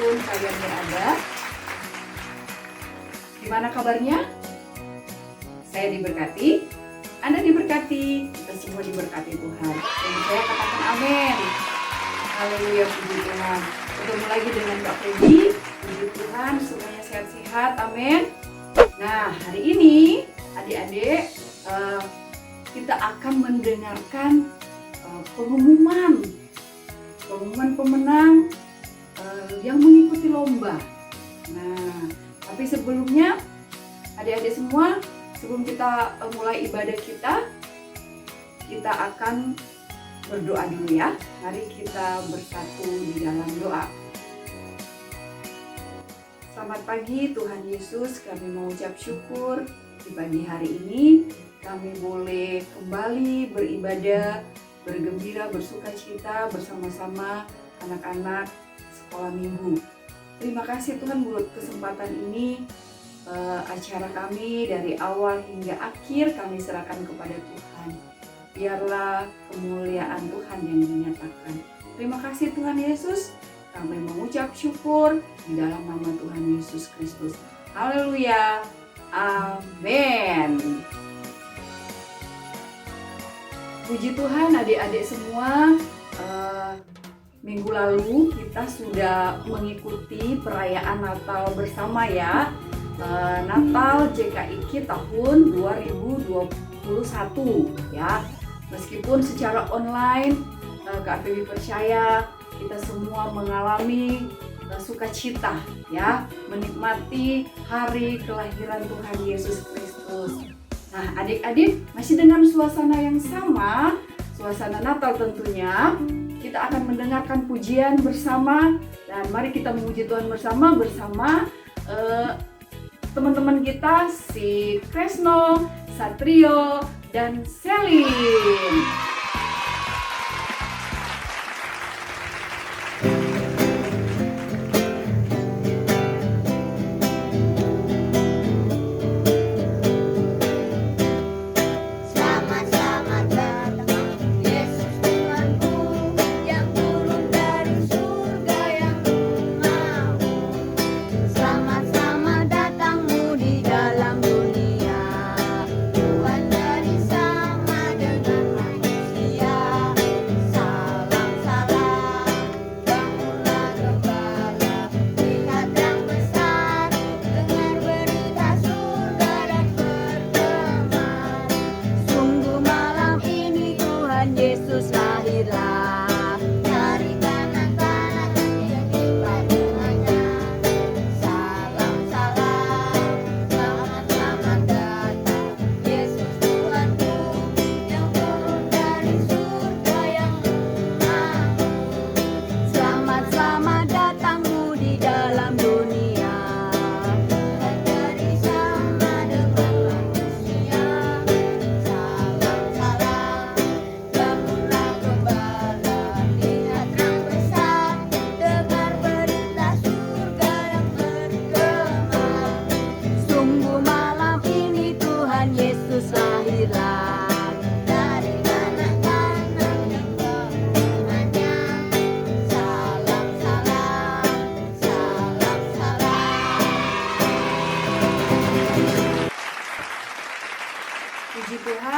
dimanapun kalian berada. Gimana kabarnya? Saya diberkati, Anda diberkati, kita semua diberkati Tuhan. Dan saya katakan amin. Haleluya, puji Tuhan. Ketemu lagi dengan Mbak Feby. Puji Tuhan, semuanya sehat-sehat, amin. Nah, hari ini adik-adik kita akan mendengarkan pengumuman pemenang yang mengikuti lomba. Nah, tapi sebelumnya adik-adik semua, sebelum kita mulai ibadah kita akan berdoa dulu ya. Mari kita bersatu di dalam doa. Selamat pagi Tuhan Yesus, kami mengucap syukur di pagi hari ini kami boleh kembali beribadah, bergembira, bersukacita bersama-sama anak-anak sekolah minggu. Terima kasih Tuhan buat kesempatan ini. Acara kami dari awal hingga akhir kami serahkan kepada Tuhan. Biarlah kemuliaan Tuhan yang dinyatakan. Terima kasih Tuhan Yesus. Kami mengucap syukur di dalam nama Tuhan Yesus Kristus. Haleluya. Amin. Puji Tuhan adik-adik semua. Minggu lalu kita sudah mengikuti perayaan Natal bersama ya. Natal JKIK tahun 2021 ya. Meskipun secara online, Kak Feby percaya kita semua mengalami sukacita ya, menikmati hari kelahiran Tuhan Yesus Kristus. Nah, adik-adik masih dengan suasana yang sama, suasana Natal tentunya. Kita akan mendengarkan pujian bersama dan mari kita memuji Tuhan bersama teman-teman kita si Kresno, Satrio, dan Selin.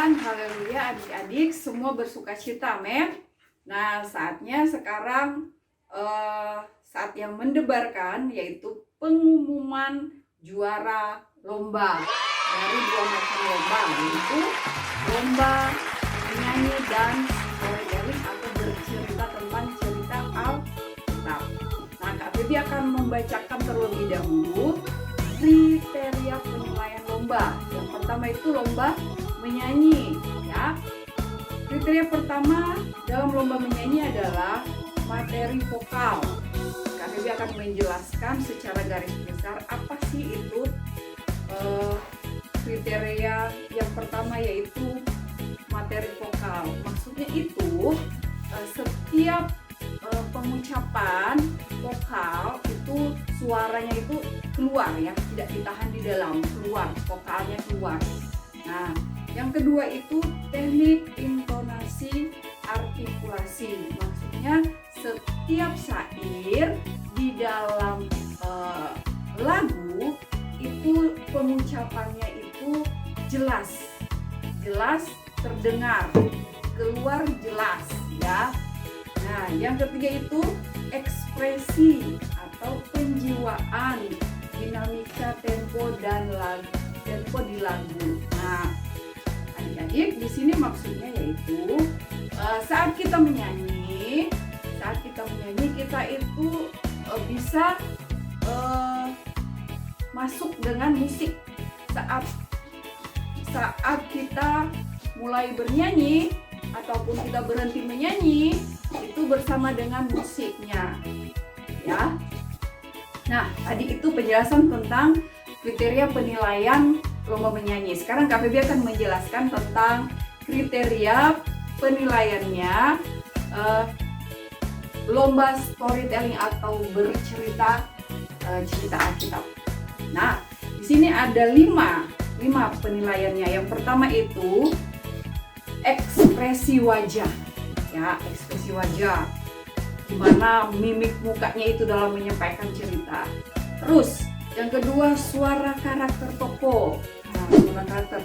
Haleluya, adik-adik semua bersukacita, amin. Nah, saatnya sekarang saat yang mendebarkan, yaitu pengumuman juara lomba dari dua macam lomba, yaitu lomba menyanyi dan storytelling atau bercerita tentang cerita Alkitab. Nah, Kak Feby akan membacakan terlebih dahulu kriteria penilaian lomba. Yang pertama itu lomba menyanyi ya. Kriteria pertama dalam lomba menyanyi adalah materi vokal. Kak Feby akan menjelaskan secara garis besar apa sih itu kriteria yang pertama, yaitu materi vokal. Maksudnya itu setiap pengucapan vokal itu suaranya itu keluar ya, tidak ditahan di dalam, keluar, vokalnya keluar. Nah, yang kedua itu teknik intonasi artikulasi. Maksudnya setiap syair di dalam jelas terdengar, keluar jelas ya. Nah, yang ketiga itu ekspresi atau penjiwaan, dinamika tempo di lagu. Nah, adik-adik di sini maksudnya yaitu saat kita menyanyi kita itu bisa masuk dengan musik saat kita mulai bernyanyi ataupun kita berhenti menyanyi itu bersama dengan musiknya ya. Nah, tadi itu penjelasan tentang kriteria penilaian lomba menyanyi. Sekarang Kak Feby akan menjelaskan tentang kriteria penilaiannya lomba storytelling atau bercerita cerita Alkitab. Nah, di sini ada 5 penilaiannya. Yang pertama itu ekspresi wajah. Ya, ekspresi wajah. Gimana mimik mukanya itu dalam menyampaikan cerita. Terus, yang kedua suara karakter tokoh. Nah, suara karakter.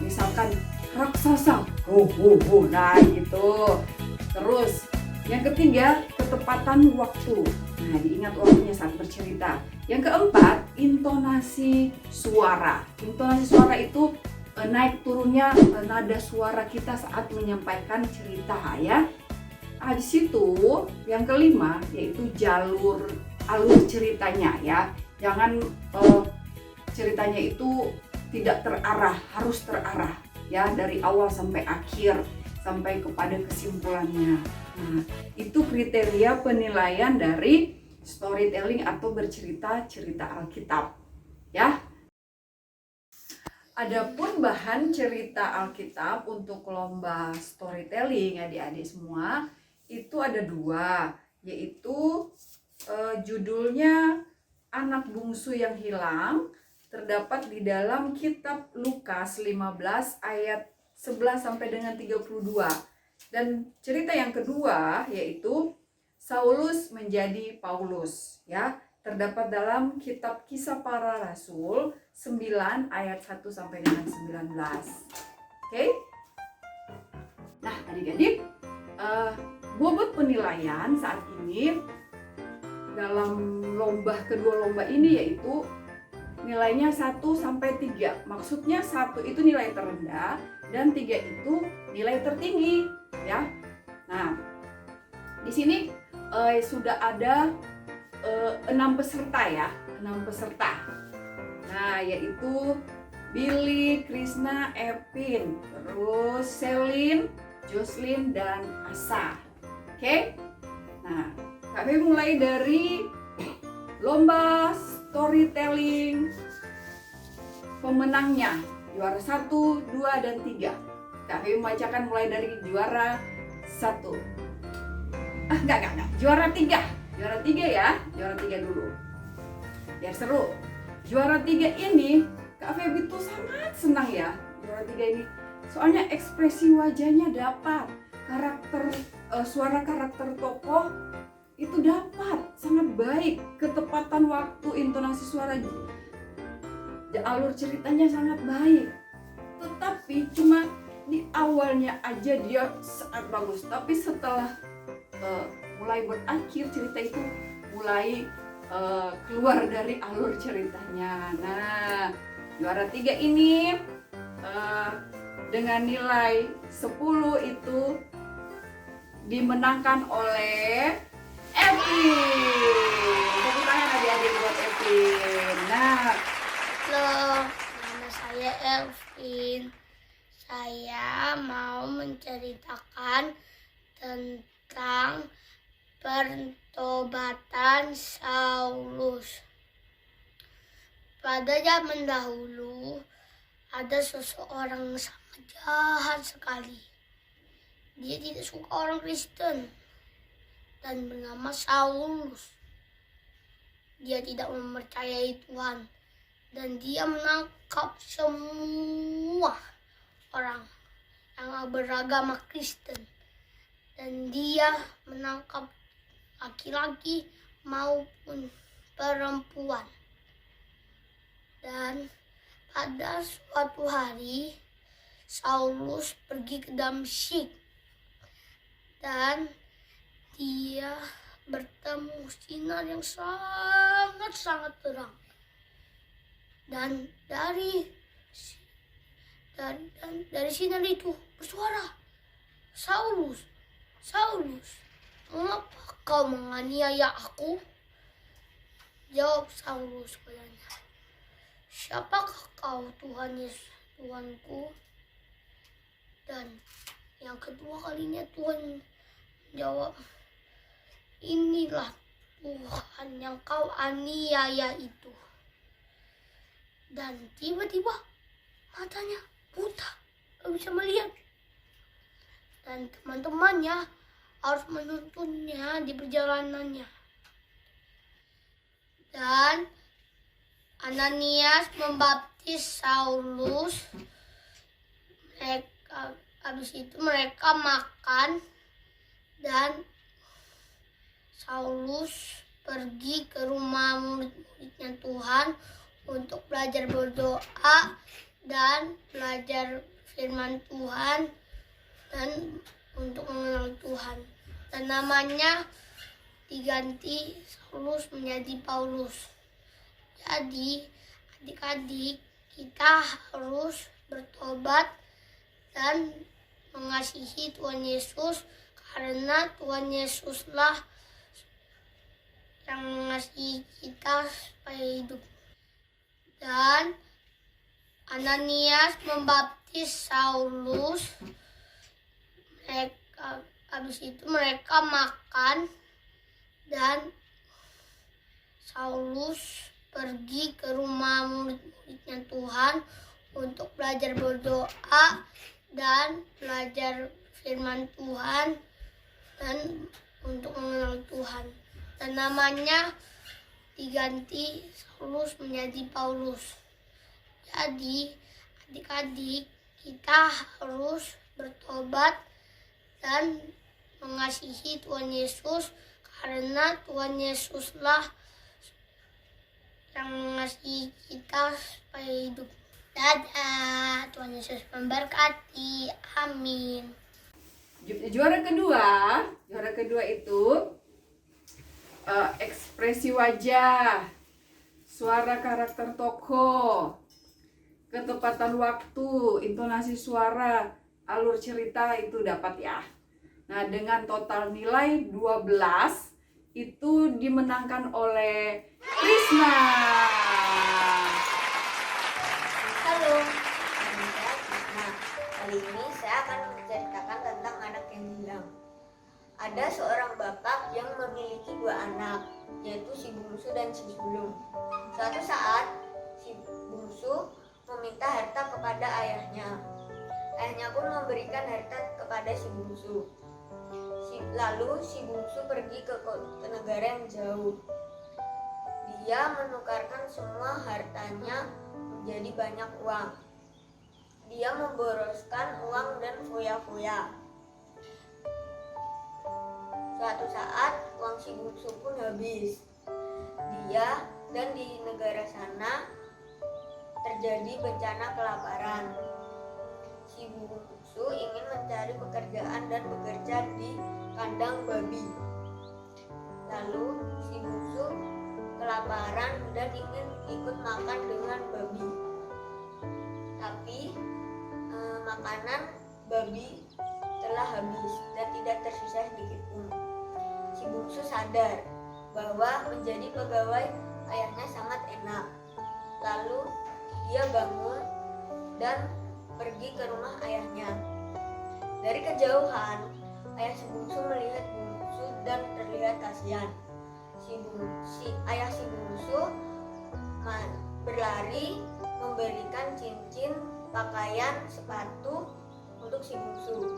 Misalkan raksasa. Nah, gitu. Terus, yang ketiga ketepatan waktu. Nah, diingat waktunya saat bercerita. Yang keempat, intonasi suara. Intonasi suara itu naik turunnya nada suara kita saat menyampaikan cerita ya. Di situ yang kelima yaitu alur ceritanya ya. Jangan ceritanya itu tidak terarah, harus terarah ya dari awal sampai akhir sampai kepada kesimpulannya. Nah, itu kriteria penilaian dari storytelling atau bercerita Alkitab ya. Adapun bahan cerita Alkitab untuk lomba storytelling adik-adik semua itu ada 2, yaitu judulnya Anak Bungsu yang Hilang, terdapat di dalam kitab Lukas 15 ayat 11 sampai dengan 32. Dan cerita yang kedua yaitu Saulus menjadi Paulus ya, terdapat dalam kitab Kisah Para Rasul 9 ayat 1 sampai dengan 19. Oke? Nah, adik-adik, bobot penilaian saat ini dalam kedua lomba ini yaitu nilainya 1 sampai 3. Maksudnya 1 itu nilai terendah dan 3 itu nilai tertinggi ya. Nah, di sini sudah ada 6 peserta ya, 6 peserta. Nah, yaitu Billy, Krishna, Epin, terus Selin, Jocelyn, dan Asa. Oke? Nah, kami mulai dari lomba storytelling. Pemenangnya juara 1, 2, dan 3. Kami membacakan mulai dari juara 1. Enggak. Juara 3 ya. Juara 3 dulu. Biar seru. Juara 3 ini Kak Feby tuh sangat senang ya. Juara 3 ini. Soalnya ekspresi wajahnya dapat. Suara karakter tokoh itu dapat. Sangat baik. Ketepatan waktu, intonasi suara, alur ceritanya sangat baik. Tetapi cuma di awalnya aja dia sangat bagus. Tapi setelah mulai berakhir cerita itu mulai keluar dari alur ceritanya. Nah, juara 3 ini dengan nilai 10 itu dimenangkan oleh Epin. Tepuk tangan adik-adik buat Epin. Nah, halo, nama saya Elvin. Saya mau menceritakan tentang pertobatan Saulus. Pada zaman dahulu, ada seseorang yang sangat jahat sekali. Dia tidak suka orang Kristen dan bernama Saulus. Dia tidak mempercayai Tuhan dan dia menangkap semua orang yang beragama Kristen. Dan dia menangkap laki-laki maupun perempuan. Dan Pada suatu hari, Saulus pergi ke Damsyik dan dia bertemu sinar yang sangat-sangat terang. Dan dari sinar itu bersuara, Saulus, Saulus, mengapa kau menganiaya aku? Jawab Saulus padanya, siapakah kau Tuhan Yesus, Tuanku? Dan yang kedua kalinya Tuhan jawab, inilah Tuhan yang kau aniaya itu. Dan tiba-tiba matanya buta, gak bisa melihat. Dan teman-temannya harus menuntunnya di perjalanannya. Dan Ananias membaptis Saulus. Habis itu mereka makan dan Saulus pergi ke rumah murid-muridnya Tuhan untuk belajar berdoa dan belajar firman Tuhan dan untuk mengenal Tuhan. Dan namanya diganti Saulus menjadi Paulus. Jadi adik-adik, kita harus bertobat dan mengasihi Tuhan Yesus, karena Tuhan Yesuslah yang mengasihi kita supaya hidup. Dan Ananias membaptis Saulus. Habis itu mereka makan dan Saulus pergi ke rumah murid-muridnya Tuhan untuk belajar berdoa dan belajar firman Tuhan dan untuk mengenal Tuhan. Dan namanya diganti Saulus menjadi Paulus. Jadi adik-adik, kita harus bertobat dan mengasihi Tuhan Yesus, karena Tuhan Yesuslah yang mengasihi kita supaya hidup. Dadah, Tuhan Yesus memberkati. Amin. Juara kedua itu ekspresi wajah, suara karakter tokoh, ketepatan waktu, intonasi suara, alur cerita itu dapat ya. Nah, dengan total nilai 12 itu dimenangkan oleh Krisna. Halo, nama saya Krisna. Kali ini saya akan menceritakan tentang anak yang hilang. Ada seorang bapak yang memiliki 2 anak, yaitu si bungsu dan si sulung. Suatu saat, si bungsu meminta harta kepada ayahnya. Ayahnya pun memberikan harta kepada si bungsu. Lalu si bungsu pergi ke negara yang jauh. Dia menukarkan semua hartanya menjadi banyak uang. Dia memboroskan uang dan foya-foya. Suatu saat uang si bungsu pun habis. Dia dan di negara sana terjadi bencana kelaparan. Si bungsu ingin mencari pekerjaan dan bekerja di kandang babi. Lalu si bungsu kelaparan dan ingin ikut makan dengan babi. Tapi makanan babi telah habis dan tidak tersisa sedikit pun. Si bungsu sadar bahwa menjadi pegawai ayahnya sangat enak. Lalu dia bangun dan pergi ke rumah ayahnya. Dari kejauhan, ayah si bungsu melihat bungsu dan terlihat kasihan. Ayah si bungsu berlari memberikan cincin, pakaian, sepatu untuk si bungsu.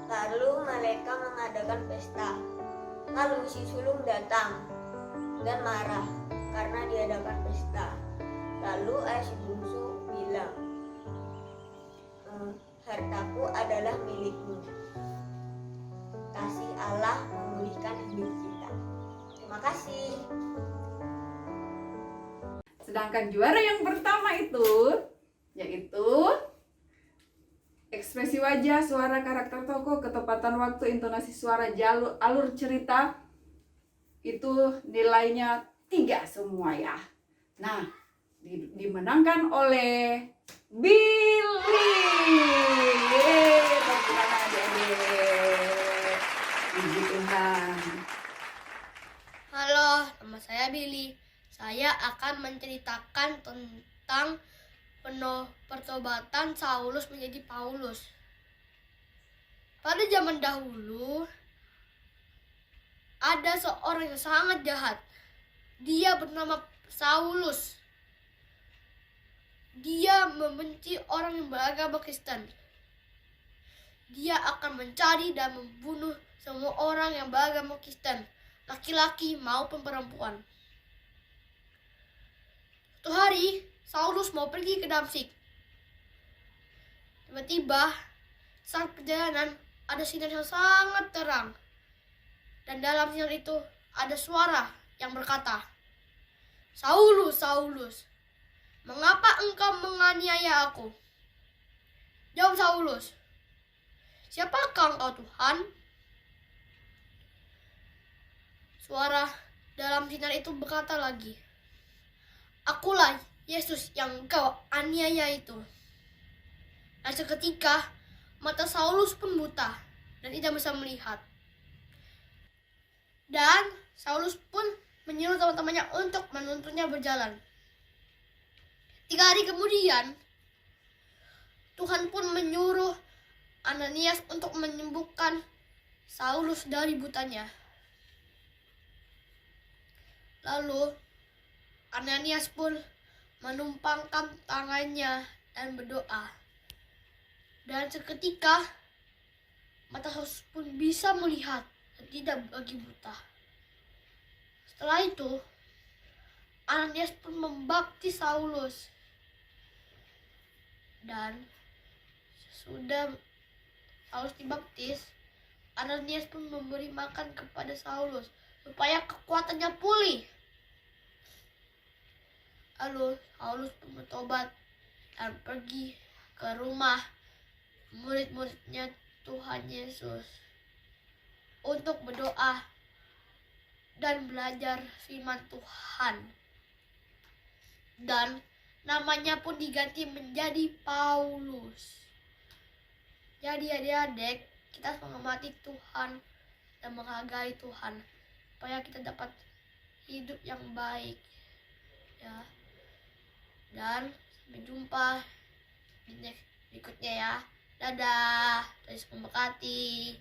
Lalu mereka mengadakan pesta. Lalu si sulung datang dan marah karena diadakan pesta. Lalu ayah si bungsu bilang, hartaku adalah milikmu. Kasih Allah memulihkan hidup kita. Terima kasih. Sedangkan juara yang pertama itu yaitu ekspresi wajah, suara, karakter tokoh, ketepatan waktu, intonasi suara, alur cerita itu nilainya 3 semua ya. Nah, dimenangkan oleh Billy. Tepuk tangan adik-adik. Puji Tuhan. Halo, nama saya Billy. Saya akan menceritakan tentang pertobatan Saulus menjadi Paulus. Pada zaman dahulu, ada seorang yang sangat jahat. Dia bernama Saulus. Dia membenci orang yang beragama Kristen. Dia akan mencari dan membunuh semua orang yang beragama Kristen, laki-laki maupun perempuan. Suatu hari, Saulus mau pergi ke Damsyik. Tiba-tiba, saat perjalanan, ada sinar yang sangat terang. Dan dalam sinar itu, ada suara yang berkata, "Saulus, Saulus, mengapa engkau menganiaya aku?" Jawab Saulus, "Siapakah engkau, Tuhan?" Suara dalam sinar itu berkata lagi, "Akulah Yesus yang engkau aniaya itu." Dan seketika mata Saulus pun buta dan tidak bisa melihat. Dan Saulus pun menyuruh teman-temannya untuk menuntunnya berjalan. 3 hari kemudian, Tuhan pun menyuruh Ananias untuk menyembuhkan Saulus dari butanya. Lalu Ananias pun menumpangkan tangannya dan berdoa. Dan seketika mata Saulus pun bisa melihat dan tidak lagi buta. Setelah itu, Ananias pun membaptis Saulus. Dan sesudah Saulus dibaptis, Ananias pun memberi makan kepada Saulus supaya kekuatannya pulih. Lalu Saulus pun bertobat dan pergi ke rumah murid-muridnya Tuhan Yesus untuk berdoa dan belajar firman Tuhan. Dan namanya pun diganti menjadi Paulus. Jadi adik-adik, kita harus menghormati Tuhan dan menghargai Tuhan supaya kita dapat hidup yang baik. Ya. Dan sampai jumpa di next berikutnya ya. Dadah. Terus memberkati.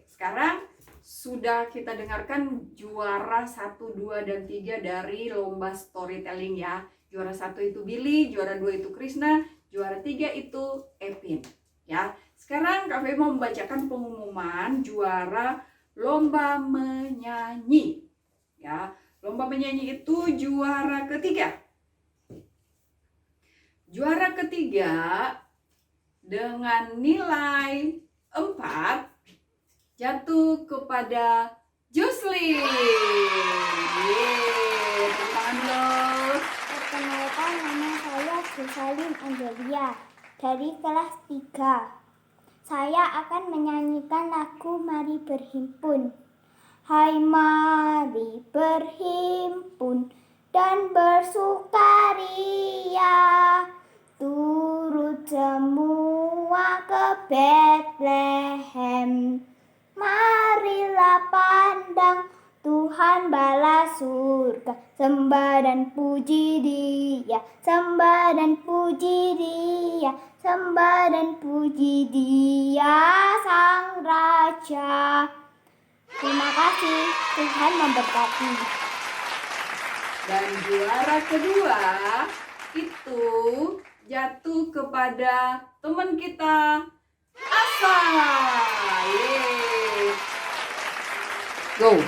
Sekarang sudah kita dengarkan juara 1, 2, dan 3 dari lomba storytelling ya. Juara 1 itu Billy, juara 2 itu Krishna, juara 3 itu Epin. Ya. Sekarang Kak Feby mau membacakan pengumuman juara lomba menyanyi. Ya. Lomba menyanyi itu juara ketiga. Juara ketiga dengan nilai 4 jatuh kepada Jocelyn. Tepuk tangan dulu. Perkenalkan, nama saya Jocelyn Angelia dari kelas 3. Saya akan menyanyikan lagu Mari Berhimpun. Hai mari berhimpun dan bersukaria, turut semua ke Betlehem. Marilah pandang Tuhan bala surga, sembah dan puji Dia, sembah dan puji Dia, sembah dan puji Dia Sang Raja. Terima kasih, Tuhan memberkati. Dan juara kedua itu jatuh kepada teman kita Asa. Yeay. Go.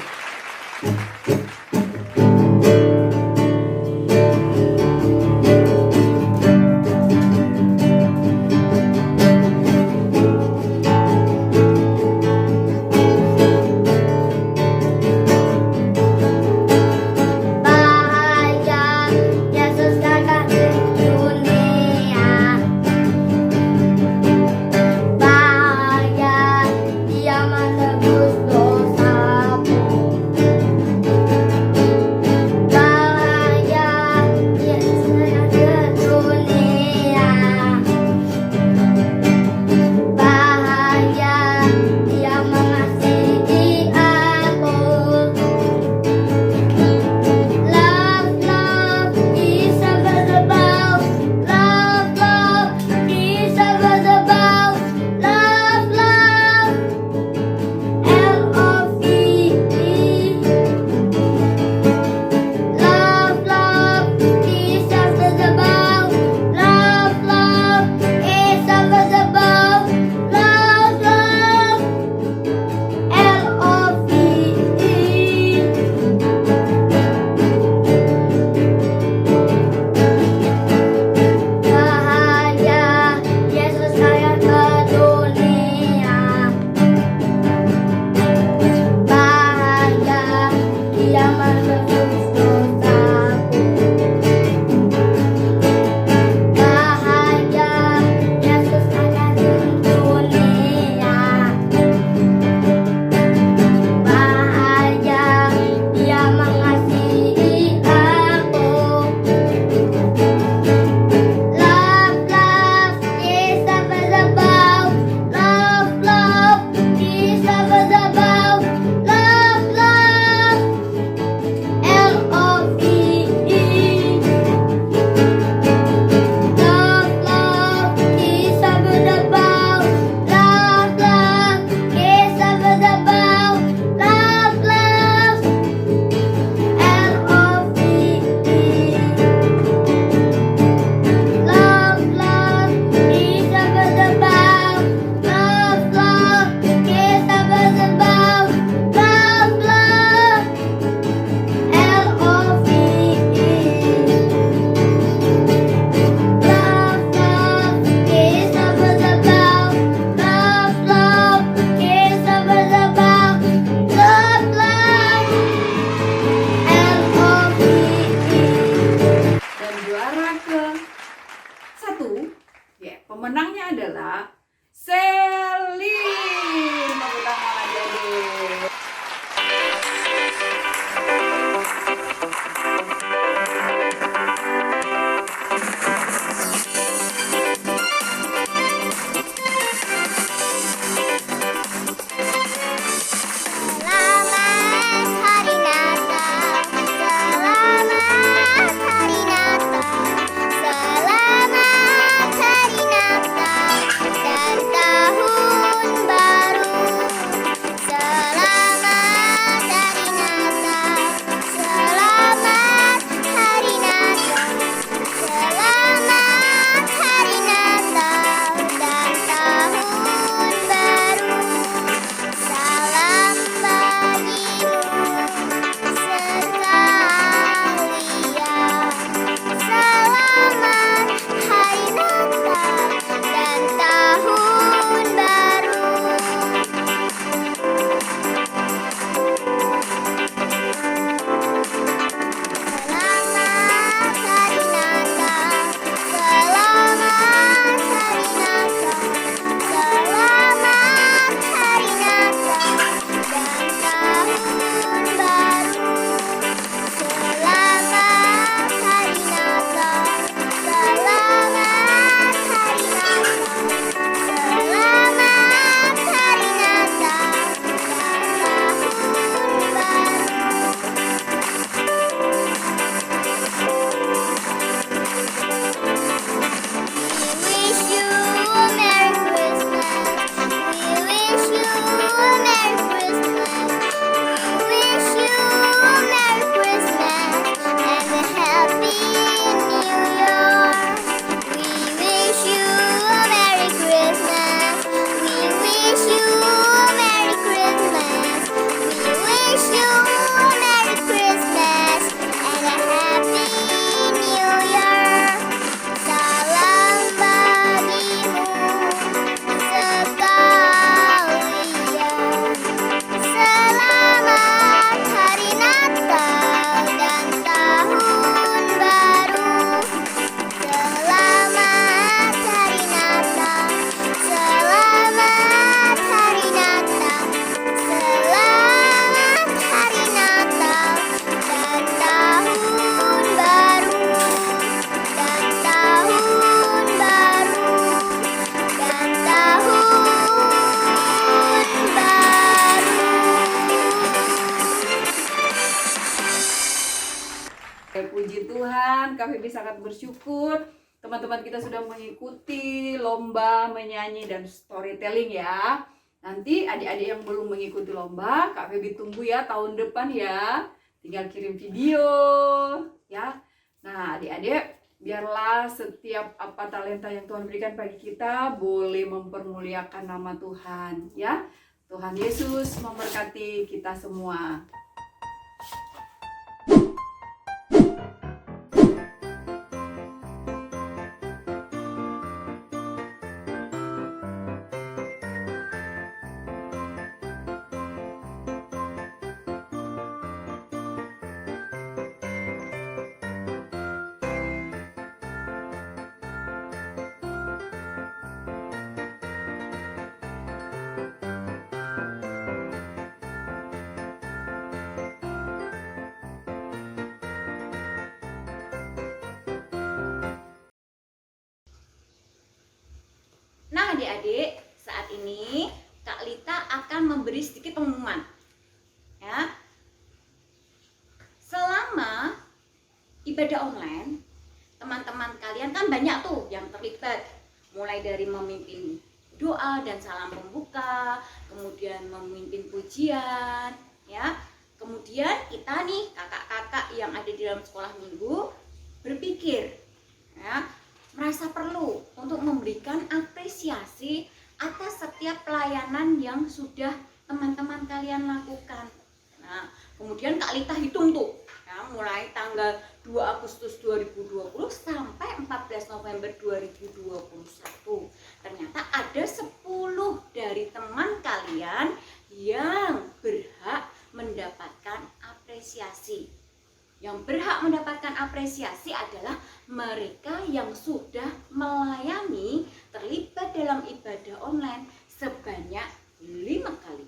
Kak Feby sangat bersyukur teman-teman kita sudah mengikuti lomba menyanyi dan storytelling ya. Nanti adik-adik yang belum mengikuti lomba, Kak Feby tunggu ya tahun depan ya. Tinggal kirim video ya. Nah, adik-adik, biarlah setiap apa talenta yang Tuhan berikan bagi kita boleh mempermuliakan nama Tuhan ya. Tuhan Yesus memberkati kita semua. Nah adik-adik, saat ini Kak Lita akan memberi sedikit pengumuman ya. Selama ibadah online, teman-teman kalian kan banyak tuh yang terlibat, mulai dari memimpin doa dan salam pembuka, kemudian memimpin pujian ya. Kemudian kita nih kakak-kakak yang ada di dalam sekolah minggu berpikir ya, merasa perlu untuk memberikan apresiasi atas setiap pelayanan yang sudah teman-teman kalian lakukan. Nah, kemudian Kak Lita hitung tuh, ya, mulai tanggal 2 Agustus 2020 sampai 14 November 2021. Ternyata ada 10 dari teman kalian yang berhak mendapatkan apresiasi. Yang berhak mendapatkan apresiasi adalah mereka yang sudah melayani terlibat dalam ibadah online sebanyak 5 kali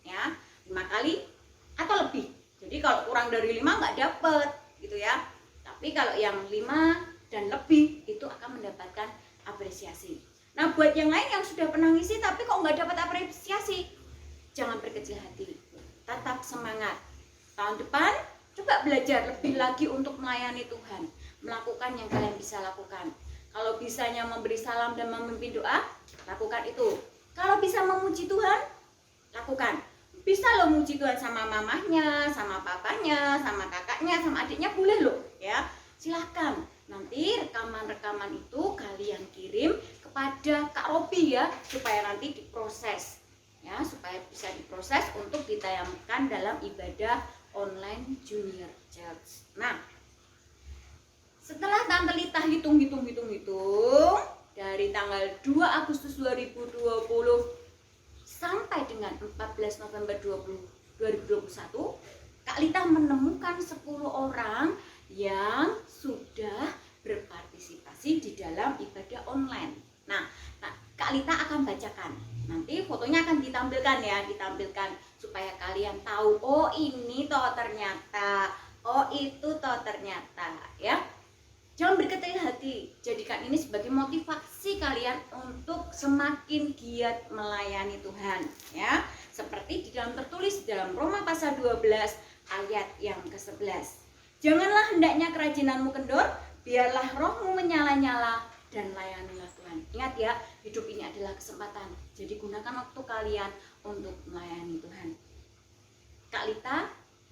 ya, 5 kali atau lebih. Jadi kalau kurang dari 5 nggak dapet gitu ya, tapi kalau yang 5 dan lebih itu akan mendapatkan apresiasi. Nah buat yang lain yang sudah pernah ngisi tapi kok nggak dapat apresiasi, jangan berkecil hati, tetap semangat. Tahun depan coba belajar lebih lagi untuk melayani Tuhan, melakukan yang kalian bisa lakukan. Kalau bisanya memberi salam dan memimpin doa, lakukan itu. Kalau bisa memuji Tuhan, lakukan. Bisa lo muji Tuhan sama mamahnya, sama papanya, sama kakaknya, sama adiknya, boleh lo ya. Silahkan. Nanti rekaman-rekaman itu kalian kirim kepada Kak Robi ya, supaya nanti diproses ya, supaya bisa diproses untuk ditayangkan dalam ibadah online Junior Church. Nah, setelah Tante Lita hitung dari tanggal 2 Agustus 2020 sampai dengan 14 November 2021, Kak Lita menemukan 10 orang yang sudah berpartisipasi di dalam ibadah online. Nah, Kak Lita akan bacakan. Nanti fotonya akan ditampilkan ya, supaya kalian tahu, oh ini toh ternyata, oh itu toh ternyata ya. Jangan berkecil hati, jadikan ini sebagai motivasi kalian untuk semakin giat melayani Tuhan ya. Seperti di dalam tertulis dalam Roma pasal 12 ayat yang ke-11. Janganlah hendaknya kerajinanmu kendor, biarlah rohmu menyala-nyala dan layanilah Tuhan. Ingat ya, hidup ini adalah kesempatan. Jadi gunakan waktu kalian untuk melayani Tuhan. Kak Lita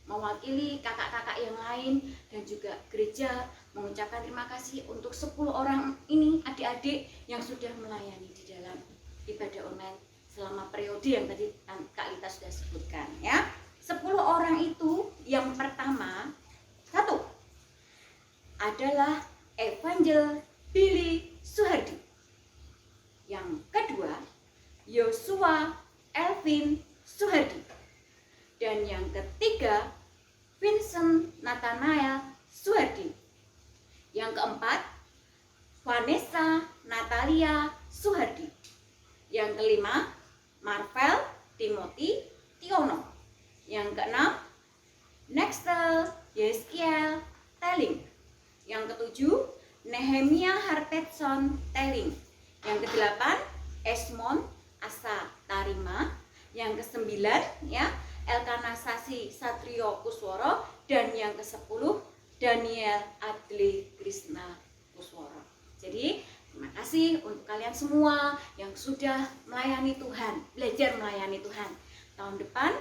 mewakili kakak-kakak yang lain dan juga gereja mengucapkan terima kasih untuk 10 orang ini, adik-adik yang sudah melayani di dalam ibadah online selama periode yang tadi Kak Lita sudah sebutkan ya. 10 orang itu, yang pertama, 1 adalah Evangel Billy Suhardi. Yang kedua, Yosua Elvin Suhardi. Dan yang ketiga, Vincent Nathanael Suhardi. Yang keempat, Vanessa Natalia Suhardi. Yang kelima, Marvel Timothy Tiono. Yang keenam, Nextel Yeskiel Telling. Yang ketujuh, Nehemia Hartetson Telling. Yang kedelapan, Esmond Asa Tarima. Yang kesembilan ya, Elkana Sasi Satrio Kusworo. Dan yang ke-10, Daniel Adli Krishna Kusworo. Jadi terima kasih untuk kalian semua yang sudah melayani Tuhan, belajar melayani Tuhan. Tahun depan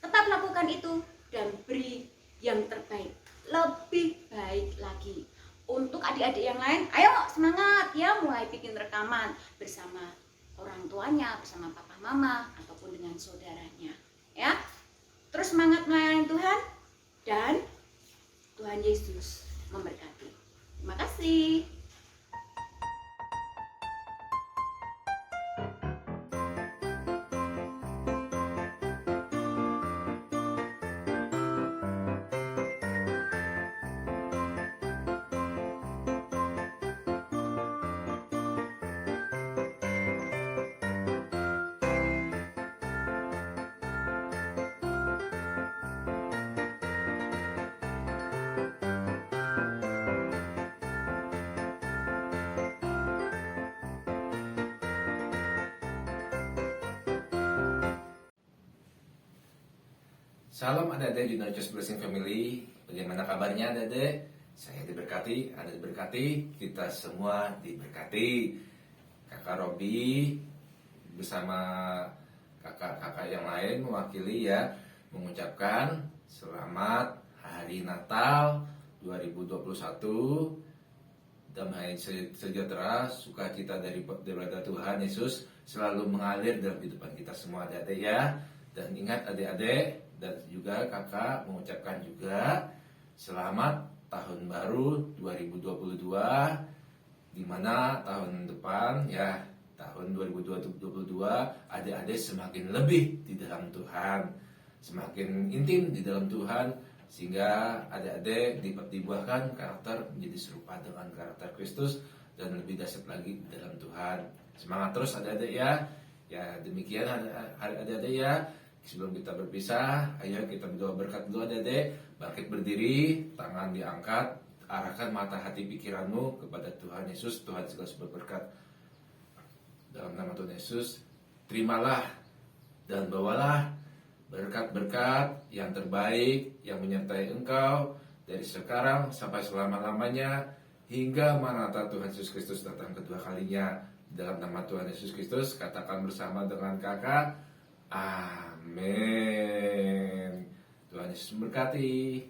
tetap lakukan itu dan beri yang terbaik, lebih baik lagi. Untuk adik-adik yang lain, ayo semangat ya, mulai bikin rekaman bersama orang tuanya, bersama papa mama, ataupun dengan saudaranya. Ya, terus semangat melayani Tuhan dan Tuhan Yesus memberkati. Terima kasih. Salam adik-adik di Nurture Blessing Family. Bagaimana kabarnya adik-adik? Saya diberkati, Anda diberkati, kita semua diberkati. Kakak Robi bersama kakak-kakak yang lain mewakili ya, mengucapkan selamat Hari Natal 2021. Damai sejahtera, sukacita daripada Tuhan Yesus selalu mengalir dalam kehidupan kita semua adik-adik ya. Dan ingat adik-adik dan juga kakak mengucapkan juga selamat tahun baru 2022, di mana tahun depan ya, tahun 2022 adik-adik semakin lebih di dalam Tuhan, semakin intim di dalam Tuhan, sehingga adik-adik dibuahkan karakter menjadi serupa dengan karakter Kristus dan lebih dahsyat lagi di dalam Tuhan. Semangat terus adik-adik ya. Ya demikian adik-adik ya. Sebelum kita berpisah, ayo kita berdoa berkat dulu adik-adik. Bangkit berdiri, tangan diangkat, arahkan mata hati pikiranmu kepada Tuhan Yesus, Tuhan segala sumber berkat. Dalam nama Tuhan Yesus, terimalah dan bawalah berkat-berkat yang terbaik yang menyertai engkau dari sekarang sampai selama-lamanya hingga manata Tuhan Yesus Kristus datang kedua kalinya. Dalam nama Tuhan Yesus Kristus, katakan bersama dengan kakak, amin. Tuhan Yesus memberkati.